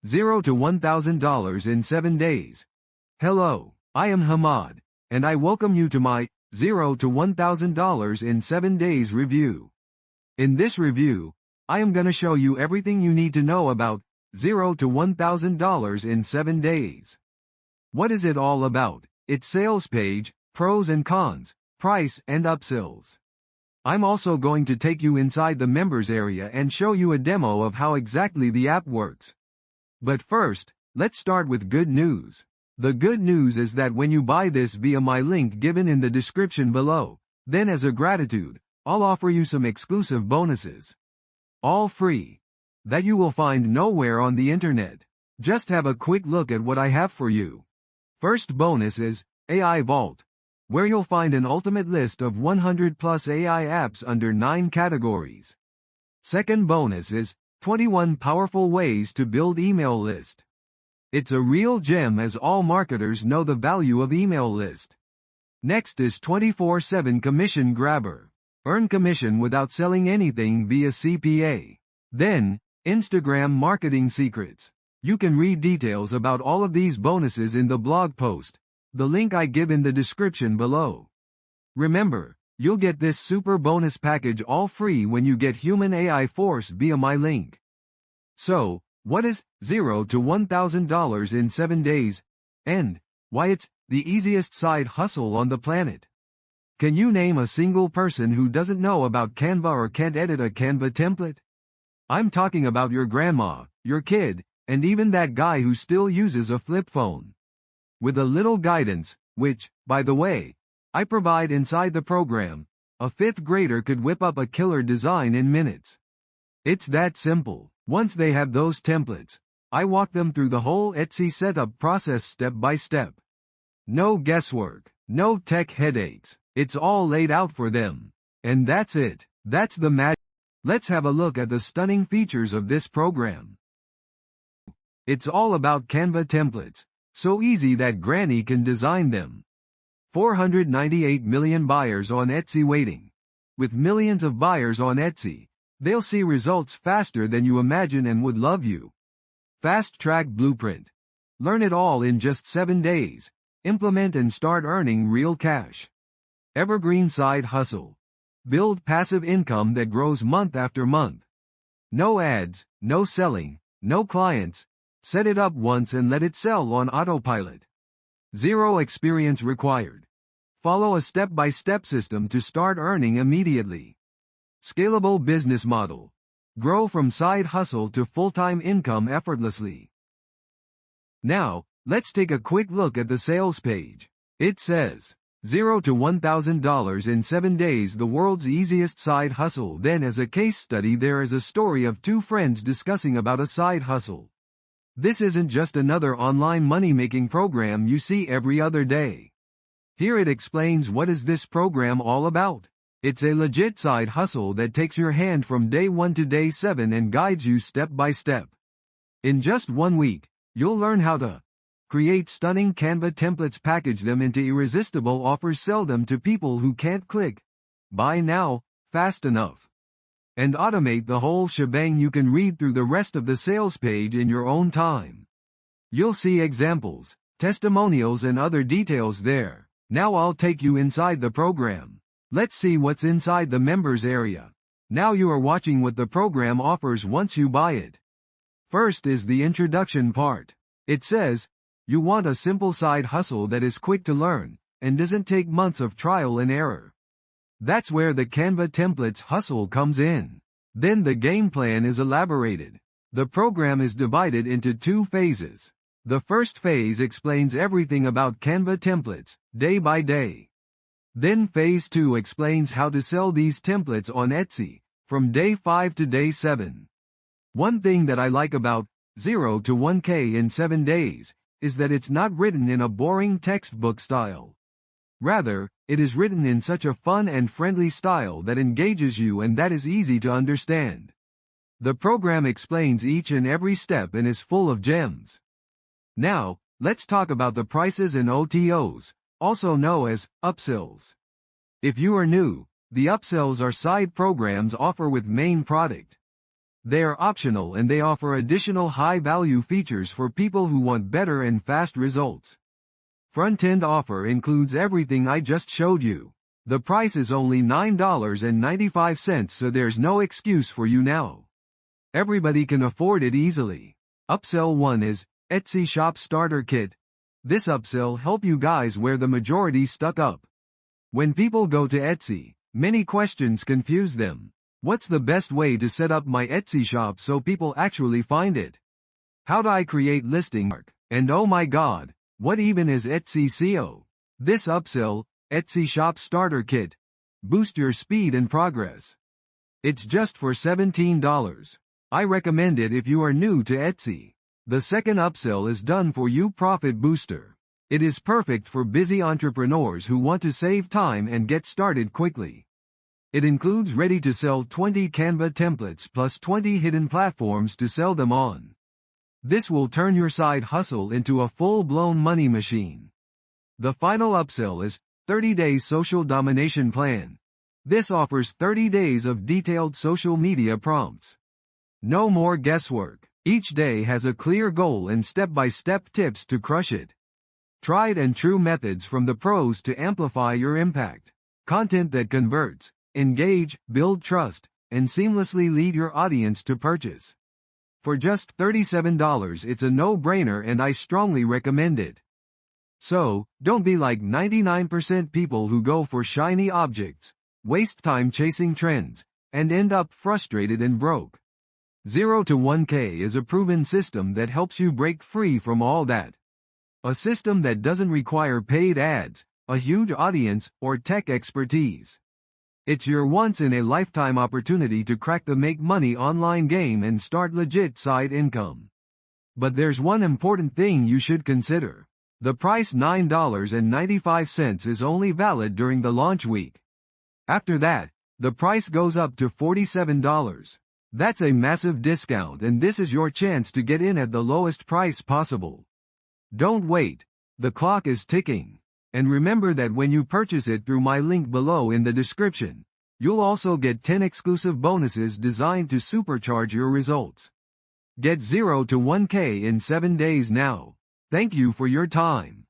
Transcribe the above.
0 to $1,000 in 7 days. Hello, I am Hamad, and I welcome you to my 0 to $1,000 in 7 days review. In this review, I am gonna show you everything you need to know about 0 to $1,000 in 7 days. What is it all about? Its sales page, pros and cons, price and upsells. I'm also going to take you inside the members area and show you a demo of how exactly the app works. But first, let's start with good news. The good news is that when you buy this via my link given in the description below, then as a gratitude, I'll offer you some exclusive bonuses. All free. That you will find nowhere on the internet. Just have a quick look at what I have for you. First bonus is AI Vault, where you'll find an ultimate list of 100 plus AI apps under 9 categories. Second bonus is 21 powerful ways to build email list. It's a real gem as all marketers know the value of email list. Next is 24/7 commission grabber. Earn commission without selling anything via CPA. Then, Instagram marketing secrets. You can read details about all of these bonuses in the blog post, the link I give in the description below. Remember, you'll get this super bonus package all free when you get Human AI Force via my link. So, what is 0 to $1,000 in 7 days? And why it's the easiest side hustle on the planet? Can you name a single person who doesn't know about Canva or can't edit a Canva template? I'm talking about your grandma, your kid, and even that guy who still uses a flip phone. With a little guidance, which, by the way, I provide inside the program, a 5th grader could whip up a killer design in minutes. It's that simple. Once they have those templates, I walk them through the whole Etsy setup process step by step. No guesswork, no tech headaches, it's all laid out for them. And that's it, that's the magic. Let's have a look at the stunning features of this program. It's all about Canva templates. So easy that Granny can design them. 498 million buyers on Etsy waiting. With millions of buyers on Etsy, they'll see results faster than you imagine and would love you. Fast Track Blueprint. Learn it all in just 7 days. Implement and start earning real cash. Evergreen Side Hustle. Build passive income that grows month after month. No ads, no selling, no clients. Set it up once and let it sell on autopilot. Zero experience required. Follow a step-by-step system to start earning immediately. Scalable business model. Grow from side hustle to full-time income effortlessly. Now, let's take a quick look at the sales page. It says, 0 to $1,000 in 7 days, the world's easiest side hustle. Then as a case study there is a story of 2 friends discussing about a side hustle. This isn't just another online money-making program you see every other day. Here it explains what is this program all about. It's a legit side hustle that takes your hand from day 1 to day 7 and guides you step by step. In just 1 week, you'll learn how to create stunning Canva templates, package them into irresistible offers, sell them to people who can't click buy now fast enough, and automate the whole shebang. You can read through the rest of the sales page in your own time. You'll see examples, testimonials and other details there. Now I'll take you inside the program. Let's see what's inside the members area. Now you are watching what the program offers once you buy it. First is the introduction part. It says, you want a simple side hustle that is quick to learn, and doesn't take months of trial and error. That's where the Canva templates hustle comes in. Then the game plan is elaborated. The program is divided into 2 phases. The first phase explains everything about Canva templates, day by day. Then phase 2 explains how to sell these templates on Etsy, from day 5 to day 7. One thing that I like about 0 to 1K in 7 days is that it's not written in a boring textbook style. Rather, it is written in such a fun and friendly style that engages you and that is easy to understand. The program explains each and every step and is full of gems. Now, let's talk about the prices and OTOs, also known as upsells. If you are new, the upsells are side programs offer with main product. They are optional and they offer additional high-value features for people who want better and fast results. Front-end offer includes everything I just showed you. The price is only $9.95, so there's no excuse for you now. Everybody can afford it easily. Upsell 1 is Etsy Shop Starter Kit. This upsell help you guys where the majority stuck up. When people go to Etsy, many questions confuse them. What's the best way to set up my Etsy shop so people actually find it? How do I create listing? And oh my god, what even is Etsy SEO? This upsell, Etsy Shop Starter Kit, boost your speed and progress. It's just for $17. I recommend it if you are new to Etsy. The second upsell is done for you, Profit Booster. It is perfect for busy entrepreneurs who want to save time and get started quickly. It includes ready-to-sell 20 Canva templates plus 20 hidden platforms to sell them on. This will turn your side hustle into a full-blown money machine. The final upsell is 30 Days Social Domination Plan. This offers 30 days of detailed social media prompts. No more guesswork. Each day has a clear goal and step-by-step tips to crush it. Tried and true methods from the pros to amplify your impact. Content that converts, engage, build trust, and seamlessly lead your audience to purchase. For just $37, it's a no-brainer and I strongly recommend it. So, don't be like 99% people who go for shiny objects, waste time chasing trends, and end up frustrated and broke. 0 to 1K is a proven system that helps you break free from all that. A system that doesn't require paid ads, a huge audience, or tech expertise. It's your once-in-a-lifetime opportunity to crack the make money online game and start legit side income. But there's one important thing you should consider. The price $9.95 is only valid during the launch week. After that, the price goes up to $47. That's a massive discount and this is your chance to get in at the lowest price possible. Don't wait. The clock is ticking. And remember that when you purchase it through my link below in the description, you'll also get 10 exclusive bonuses designed to supercharge your results. Get 0 to 1K in 7 days now. Thank you for your time.